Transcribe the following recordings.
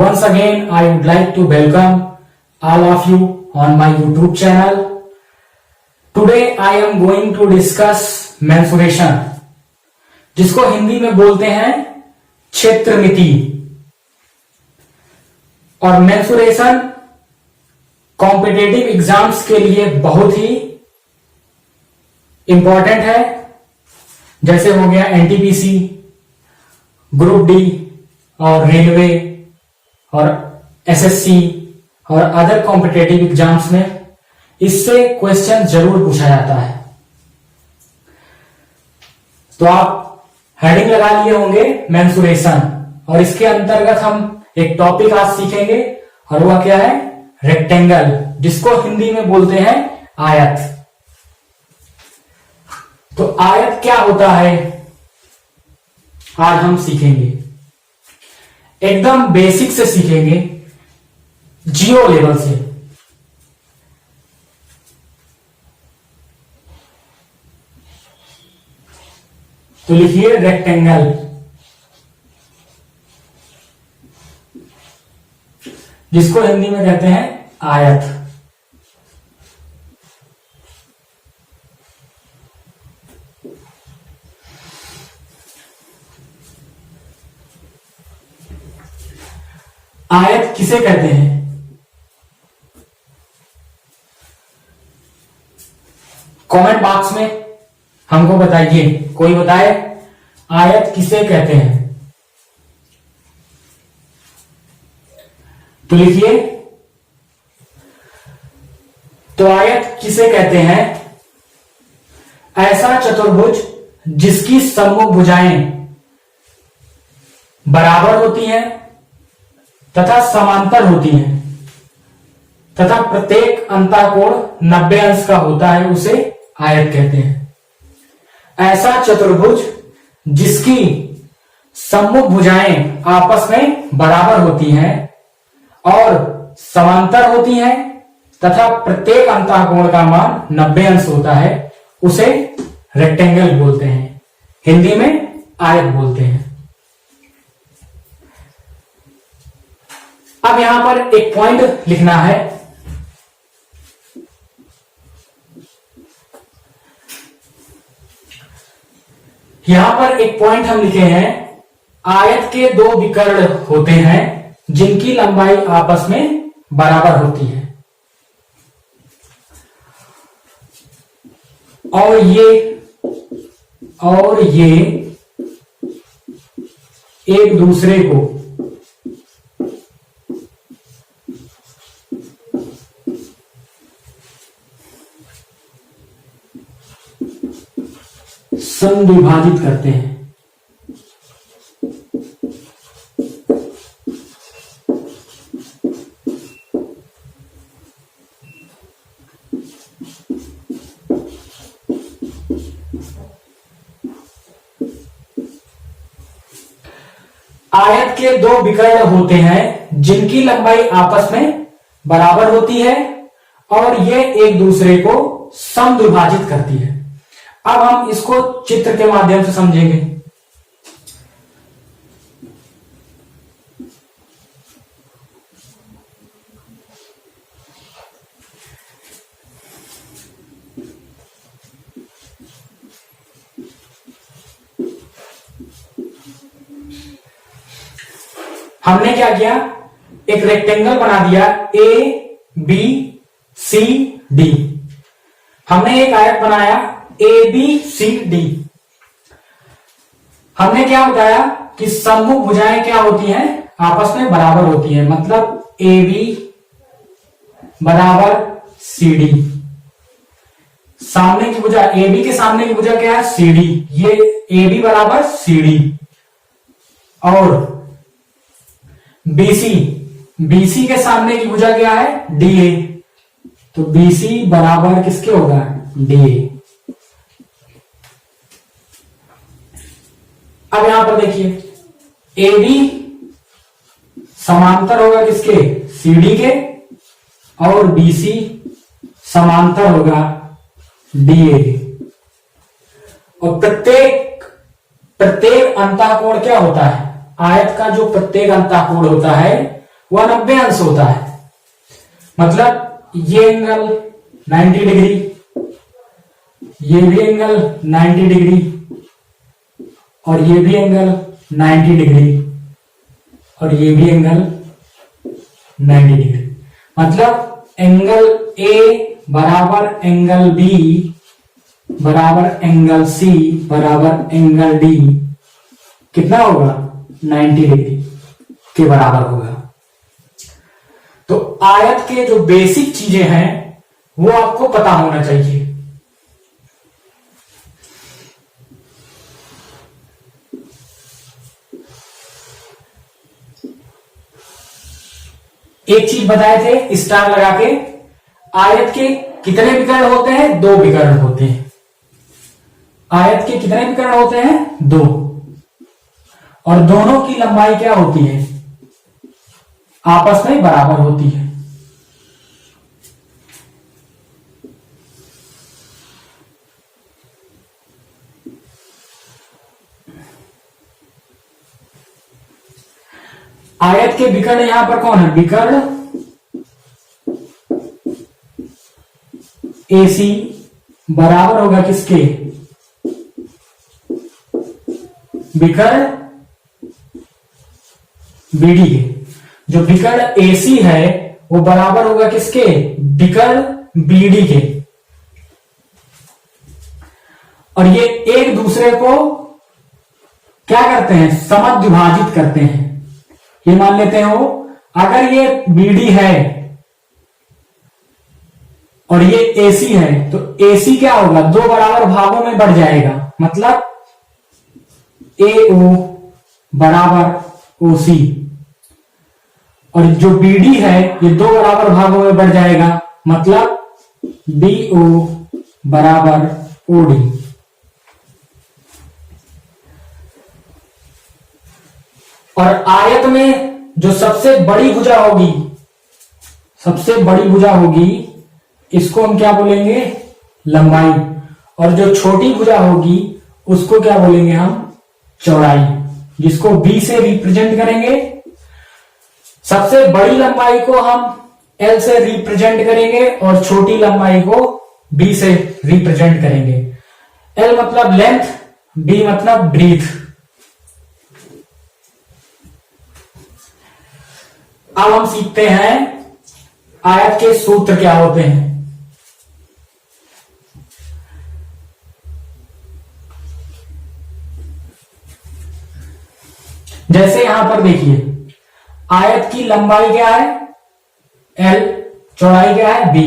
Once again, I would like to welcome all of you on my YouTube channel. Today I am going to discuss mensuration, जिसको हिंदी में बोलते हैं क्षेत्रमिति। और mensuration competitive exams के लिए बहुत ही इंपॉर्टेंट है, जैसे हो गया एनटीपीसी, ग्रुप डी और रेलवे और एसएससी और अदर कॉम्पिटिटिव एग्जाम्स में इससे क्वेश्चन जरूर पूछा जाता है। तो आप हेडिंग लगा लिए होंगे मेंसुरेशन, और इसके अंतर्गत हम एक टॉपिक आज सीखेंगे और वह क्या है, रेक्टेंगल, जिसको हिंदी में बोलते हैं आयत। तो आयत क्या होता है आज हम सीखेंगे, एकदम बेसिक से सीखेंगे, जीरो लेवल से। तो लिखिए रेक्टेंगल, जिसको हिंदी में कहते हैं आयत। आयत किसे कहते हैं? कमेंट बॉक्स में हमको बताइए, कोई बताए आयत किसे कहते हैं। तो लिखिए, तो आयत किसे कहते हैं? ऐसा चतुर्भुज जिसकी सम्मुख भुजाएं बराबर होती हैं तथा समांतर होती हैं तथा प्रत्येक अंतःकोण 90 अंश का होता है, उसे आयत कहते हैं। ऐसा चतुर्भुज जिसकी सम्मुख भुजाएं आपस में बराबर होती हैं और समांतर होती हैं तथा प्रत्येक अंतःकोण का मान 90 अंश होता है, उसे रेक्टेंगल बोलते हैं, हिंदी में आयत बोलते हैं। अब यहां पर एक पॉइंट लिखना है, यहां पर एक पॉइंट हम लिखे हैं, आयत के दो विकर्ण होते हैं जिनकी लंबाई आपस में बराबर होती है, और ये एक दूसरे को समद्विभाजित करते हैं। आयत के दो विकर्ण होते हैं जिनकी लंबाई आपस में बराबर होती है और ये एक दूसरे को समद्विभाजित करती है। अब हम इसको चित्र के माध्यम से समझेंगे। हमने क्या किया, एक रेक्टेंगल बना दिया ए बी सी डी। हमने एक आयत बनाया ए बी सी डी। हमने क्या बताया कि सम्मुख भुजाएं क्या होती हैं, आपस में बराबर होती हैं, मतलब ए बी बराबर सी डी। सामने की भुजा, ए बी के सामने की भुजा क्या है, सी डी, ये ए बी बराबर सी डी। और बीसी, बीसी के सामने की भुजा क्या है, डी ए, तो बीसी बराबर किसके होगा, डी ए। अब यहां पर देखिए, ए बी समांतर होगा किसके, सीडी के, और बीसी समांतर होगा डीए के। और प्रत्येक अंतःकोण क्या होता है, आयत का जो प्रत्येक अंतःकोण होता है वह 90 अंश होता है। मतलब ये एंगल 90 डिग्री, ये भी एंगल 90 डिग्री और ये भी एंगल 90 डिग्री और ये भी एंगल 90 डिग्री। मतलब एंगल ए बराबर एंगल बी बराबर एंगल सी बराबर एंगल डी कितना होगा? 90 डिग्री के बराबर होगा। तो आयत के जो बेसिक चीजें हैं वो आपको पता होना चाहिए। एक चीज बताए थे स्टार लगा के, आयत के कितने विकर्ण होते हैं? 2 विकर्ण होते हैं। आयत के कितने विकर्ण होते हैं? 2। और दोनों की लंबाई क्या होती है? आपस में बराबर होती है। आयत के विकर्ण यहां पर कौन है? विकर्ण AC बराबर होगा किसके? विकर्ण BD के। जो विकर्ण AC है वो बराबर होगा किसके? विकर्ण BD के। और ये एक दूसरे को क्या करते हैं? समद्विभाजित करते हैं। ये मान लेते हो अगर ये BD है और ये AC है तो AC क्या होगा? 2 बराबर भागों में बढ़ जाएगा। मतलब AO बराबर OC और जो BD है ये 2 बराबर भागों में बढ़ जाएगा। मतलब BO बराबर OD। और आयत में जो सबसे बड़ी भुजा होगी, सबसे बड़ी भुजा होगी, इसको हम क्या बोलेंगे? लंबाई। और जो छोटी भुजा होगी उसको क्या बोलेंगे हम? चौड़ाई, जिसको B से रिप्रेजेंट करेंगे। सबसे बड़ी लंबाई को हम L से रिप्रेजेंट करेंगे और छोटी लंबाई को B से रिप्रेजेंट करेंगे। L मतलब लेंथ, B मतलब ब्रीथ। अब हम सीखते हैं आयत के सूत्र क्या होते हैं। जैसे यहां पर देखिए आयत की लंबाई क्या है? L, चौड़ाई क्या है? B।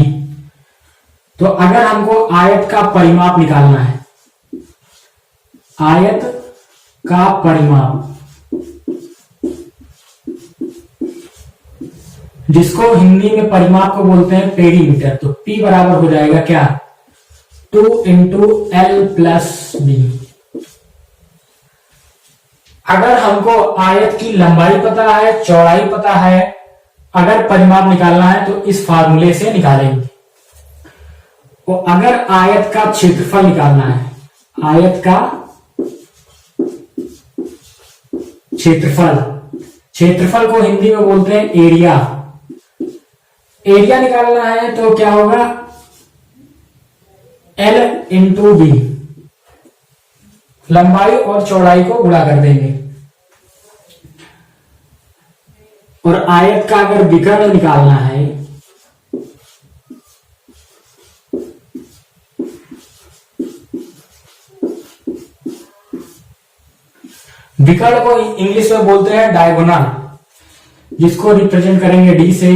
तो अगर हमको आयत का परिमाप निकालना है, आयत का परिमाप, जिसको हिंदी में परिमाप को बोलते हैं पेरीमीटर, तो P बराबर हो जाएगा क्या? 2 इंटू L प्लस B। अगर हमको आयत की लंबाई पता है, चौड़ाई पता है, अगर परिमाप निकालना है तो इस फार्मूले से निकालेंगे। तो अगर आयत का क्षेत्रफल निकालना है, आयत का क्षेत्रफल, क्षेत्रफल को हिंदी में बोलते हैं एरिया। एरिया निकालना है तो क्या होगा? L into B। लंबाई और चौड़ाई को गुणा कर देंगे। और आयत का अगर विकर्ण निकालना है, विकर्ण को इंग्लिश में बोलते हैं डायगोनल, जिसको रिप्रेजेंट करेंगे D से।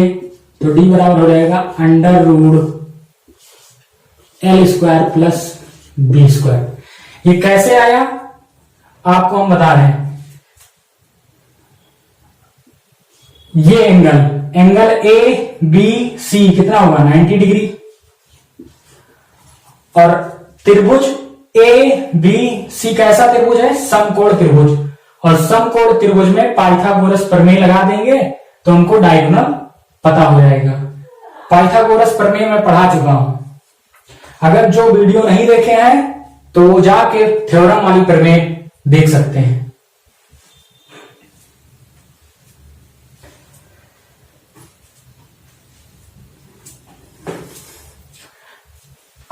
तो D बराबर हो जाएगा under root L square plus B square. ये कैसे आया आपको हम बता रहे हैं। ये एंगल ABC कितना होगा? 90 डिग्री। और त्रिभुज ABC कैसा त्रिभुज है? समकोण त्रिभुज। और समकोण त्रिभुज में पाइथागोरस प्रमेय लगा देंगे तो हमको डायगोनल पता हो जाएगा। पाइथागोरस प्रमेय मैं पढ़ा चुका हूं। अगर जो वीडियो नहीं देखे हैं तो जाके थ्योरम वाली प्रमेय देख सकते हैं।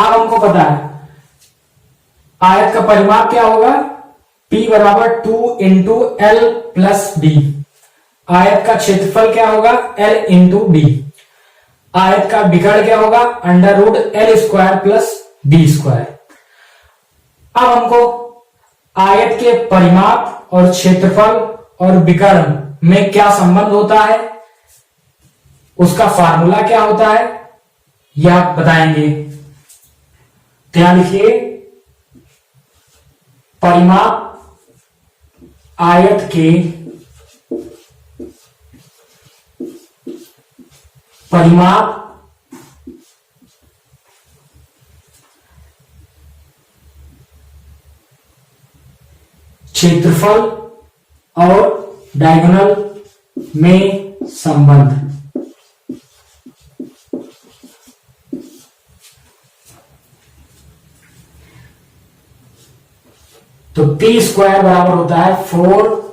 अब हमको पता है आयत का परिमाप क्या होगा, P बराबर 2 इंटू एल प्लस बी। आयत का क्षेत्रफल क्या होगा, L इंटू बी। आयत का विकर्ण क्या होगा, under root L square plus B square. अब हमको आयत के परिमाप और क्षेत्रफल और विकर्ण में क्या संबंध होता है, उसका फार्मूला क्या होता है, यह आप बताएंगे। तो यहां लिखिए परिमाप आयत के परिमाप क्षेत्रफल और डायगोनल में संबंध। तो पी स्क्वायर बराबर होता है 4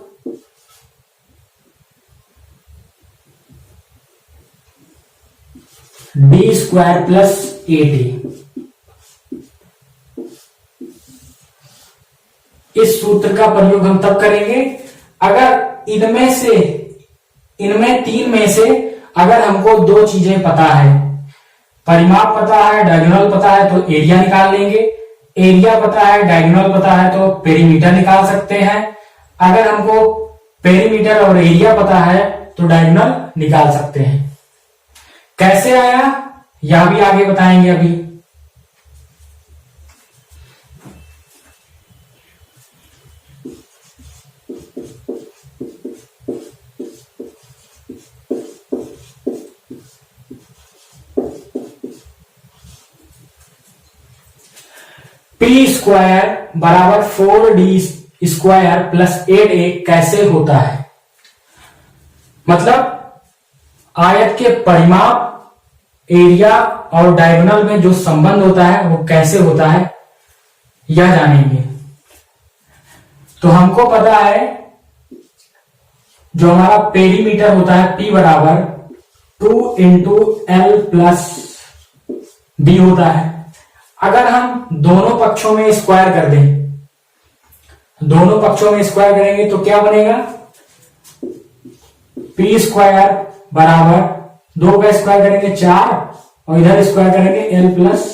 डी स्क्वायर प्लस 8a। इस सूत्र का प्रयोग हम तब करेंगे अगर इनमें तीन में से अगर हमको दो चीजें पता है, परिमाप पता है, डायगोनल पता है, तो एरिया निकाल लेंगे। एरिया पता है, डायगोनल पता है, तो पेरीमीटर निकाल सकते हैं। अगर हमको पेरीमीटर और एरिया पता है तो डायगोनल निकाल सकते हैं। कैसे आया यह भी आगे बताएंगे अभी। पी स्क्वायर बराबर 4d स्क्वायर प्लस 8a कैसे होता है, मतलब आयत के परिमाप, एरिया और डायगोनल में जो संबंध होता है वो कैसे होता है यह जानेंगे। तो हमको पता है जो हमारा पेरीमीटर होता है P बराबर 2 इंटू एल प्लस बी होता है। अगर हम दोनों पक्षों में स्क्वायर कर दें, दोनों पक्षों में स्क्वायर करेंगे तो क्या बनेगा, पी स्क्वायर बराबर 2 का स्क्वायर करेंगे 4 और इधर स्क्वायर करेंगे एल प्लस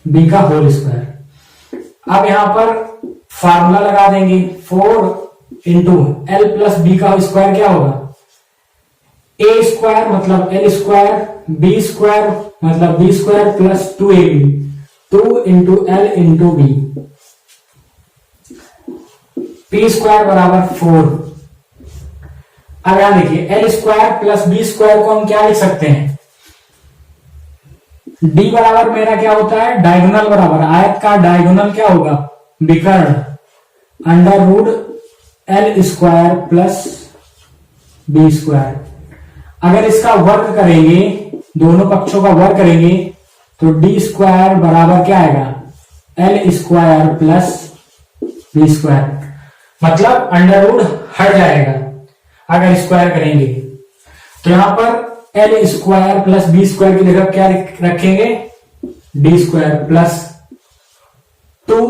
बी का होल स्क्वायर। अब यहां पर फार्मूला लगा देंगे 4 इंटू एल प्लस बी का स्क्वायर क्या होगा, ए स्क्वायर मतलब एल स्क्वायर, बी स्क्वायर मतलब B square plus 2ab, 2 into L into B. P square बराबर 4। अब यहां देखिए L square plus B square को हम क्या लिख सकते हैं, डी बराबर मेरा क्या होता है, डायगोनल बराबर आयत का डायगोनल क्या होगा, विकर्ण under root L square plus B square. अगर इसका वर्ग करेंगे, दोनों पक्षों का वर्ग करेंगे तो डी स्क्वायर बराबर क्या आएगा, L square plus B square, मतलब अंडर रूट हट जाएगा अगर स्क्वायर करेंगे। तो यहां पर L square plus B square की जगह क्या रखेंगे, D square plus 2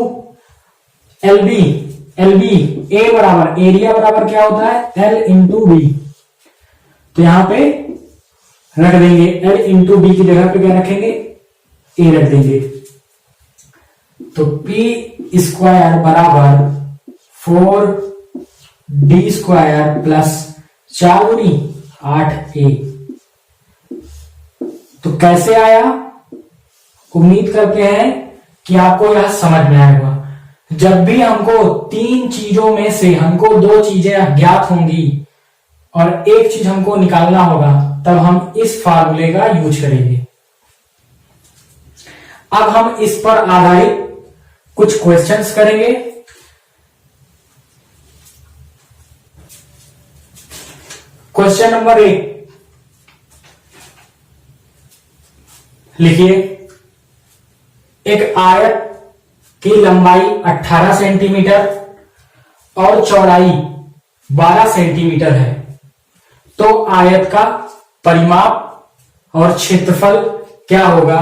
L B A बराबर एरिया बराबर क्या होता है, एल इंटू बी। तो यहां पे रख देंगे एल इंटू बी की जगह पे क्या रखेंगे, ए रख देंगे। तो पी स्क्वायर बराबर 4d स्क्वायर प्लस 4 8a। तो कैसे आया, उम्मीद करते हैं कि आपको यह समझ में आएगा। जब भी हमको तीन चीजों में से हमको दो चीजें अज्ञात होंगी और एक चीज हमको निकालना होगा, तब हम इस फार्मूले का यूज करेंगे। अब हम इस पर आधारित कुछ क्वेश्चंस करेंगे। क्वेश्चन नंबर 1 लिखिए, एक आयत की लंबाई 18 सेंटीमीटर और चौड़ाई 12 सेंटीमीटर है, तो आयत का परिमाप और क्षेत्रफल क्या होगा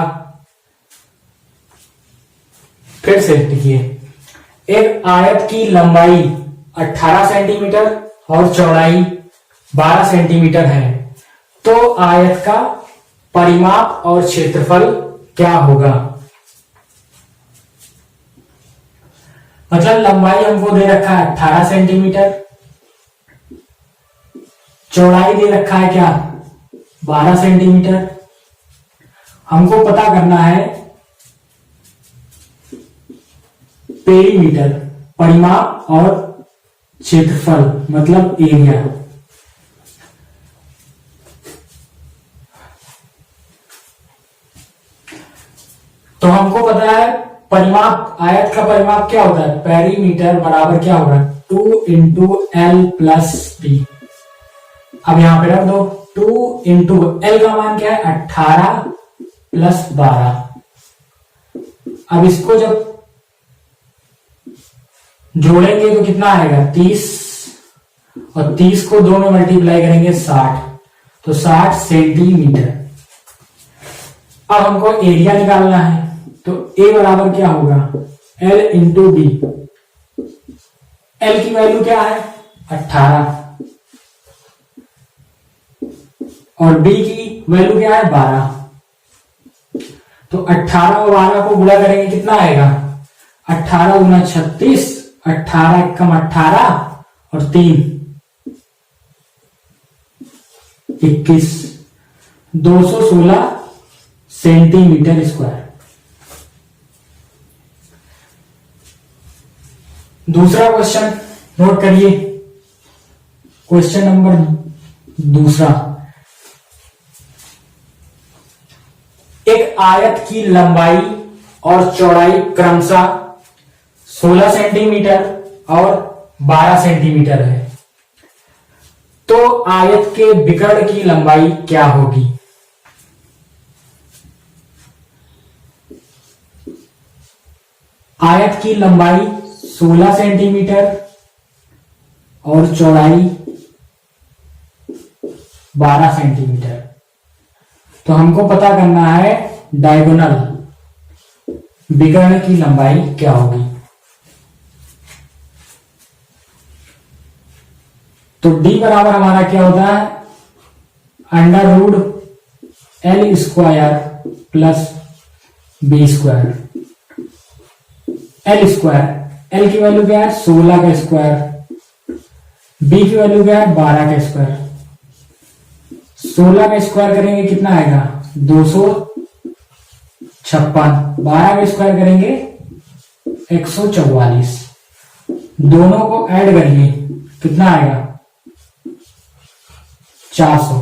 फिर से देखिए, एक आयत की लंबाई 18 सेंटीमीटर और चौड़ाई 12 सेंटीमीटर है, तो आयत का परिमाप और क्षेत्रफल क्या होगा। मतलब लंबाई हमको दे रखा है 18 सेंटीमीटर, चौड़ाई दे रखा है क्या 12 सेंटीमीटर। हमको पता करना है पेरीमीटर, परिमाप और क्षेत्रफल मतलब एरिया। तो हमको पता है परिमाप, आयत का परिमाप क्या होता है, पेरीमीटर बराबर क्या होगा 2 इंटू एल प्लस बी। अब यहां पे रख दो 2 इंटू एल का मान क्या है 18 प्लस 12। अब इसको जब जोड़ेंगे तो कितना आएगा 30, और 30 को 2 में मल्टीप्लाई करेंगे 60, तो 60 सेंटीमीटर। अब हमको एरिया निकालना है, तो ए बराबर क्या होगा एल इंटू बी। एल की वैल्यू क्या है 18 और बी की वैल्यू क्या है 12। तो 18 और 12 को गुणा करेंगे कितना आएगा 18 गुना 36, 18 कम 18 और 3 21, 216 सेंटीमीटर स्क्वायर। दूसरा क्वेश्चन नोट करिए, क्वेश्चन नंबर दूसरा। एक आयत की लंबाई और चौड़ाई क्रमशः 16 सेंटीमीटर और 12 सेंटीमीटर है, तो आयत के विकर्ण की लंबाई क्या होगी। आयत की लंबाई 16 सेंटीमीटर और चौड़ाई 12 सेंटीमीटर। तो हमको पता करना है डायगोनल विकर्ण की लंबाई क्या होगी। तो डी बराबर हमारा क्या होता है under root L square plus B square. L square, L की वैल्यू क्या है 16 का स्क्वायर, बी की वैल्यू क्या है 12 का स्क्वायर। 16 का स्क्वायर करेंगे कितना आएगा 256, 12 का स्क्वायर करेंगे 144। दोनों को ऐड करिए कितना आएगा 400।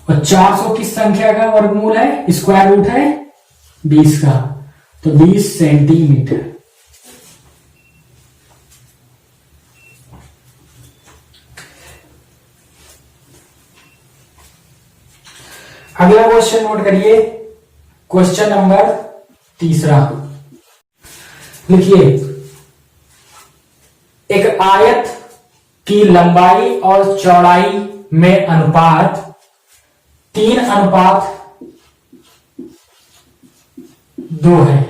और 400 किस संख्या का वर्गमूल है, स्क्वायर रूट है 20 का, तो 20 सेंटीमीटर। अगला क्वेश्चन नोट करिए, क्वेश्चन नंबर तीसरा। लिखिए, एक आयत की लंबाई और चौड़ाई में अनुपात 3:2 है।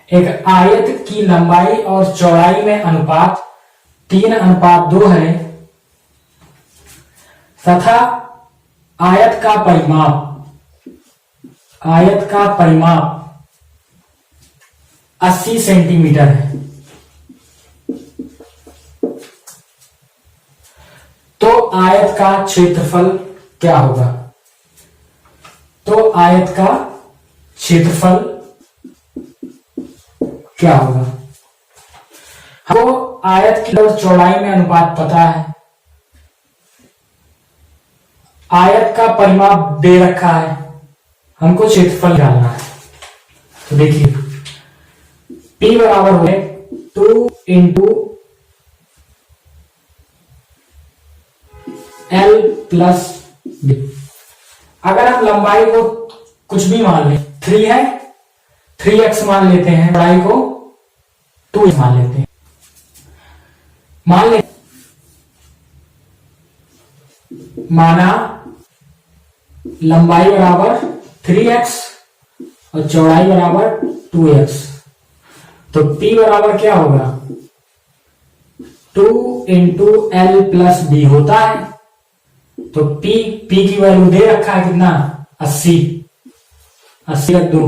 एक आयत की लंबाई और चौड़ाई में अनुपात 3:2 है तथा आयत का परिमाप 80 सेंटीमीटर है। तो आयत का क्षेत्रफल क्या होगा। तो आयत का क्षेत्रफल क्या होगा। हमको आयत की और चौड़ाई में अनुपात पता है, आयत का परिमाप दे रखा है, हमको क्षेत्रफल निकालना है। तो देखिए P बराबर हो 2 इंटू एल प्लस बी। अगर हम लंबाई को कुछ भी मान लें 3 है, 3x मान लेते हैं, चौड़ाई को 2x मान लेते हैं। मान ले माना लंबाई बराबर 3x और चौड़ाई बराबर 2x। तो p बराबर क्या होगा, 2 इंटू एल प्लस बी होता है। तो p की वैल्यू दे रखा है कितना, 80 रख दो,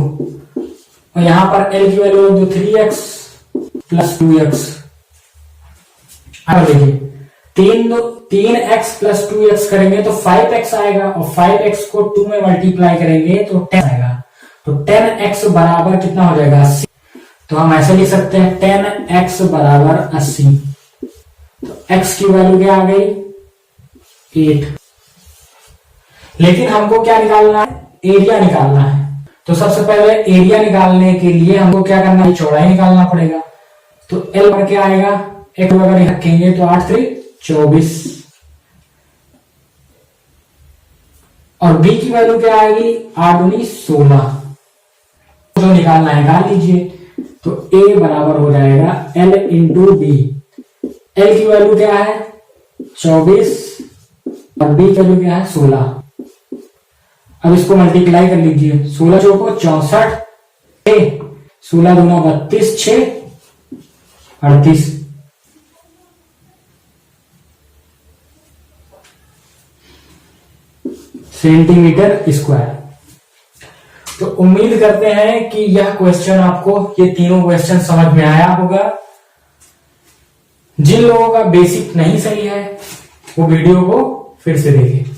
और यहां पर l की वैल्यू रख दो 3x प्लस 2x। अब देखिए 3x प्लस 2x करेंगे तो 5x आएगा, और 5x को 2 में मल्टीप्लाई करेंगे तो 10 आएगा। तो 10x बराबर कितना हो जाएगा, 80। तो हम ऐसे लिख सकते हैं 10x बराबर 80। तो x की वैल्यू क्या आ गई, 8। लेकिन हमको क्या निकालना है, एरिया निकालना है। तो सबसे पहले एरिया निकालने के लिए हमको क्या करना है, चौड़ाई निकालना पड़ेगा। तो L पर क्या आएगा, एक अगर रखेंगे तो 8 3 24, और B की वैल्यू क्या आएगी, 8 19 16। जो निकालना है निकाल लीजिए। तो A बराबर हो जाएगा L इंटू बी। L की वैल्यू क्या है 24 और B की वैल्यू क्या है 16। अब इसको मल्टीप्लाई कर लीजिए, 16 चौको 64, 16 दूना 32, 6 38 सेंटीमीटर स्क्वायर। तो उम्मीद करते हैं कि यह क्वेश्चन आपको, ये तीनों क्वेश्चन समझ में आया होगा। जिन लोगों का बेसिक नहीं सही है वो वीडियो को फिर से देखें।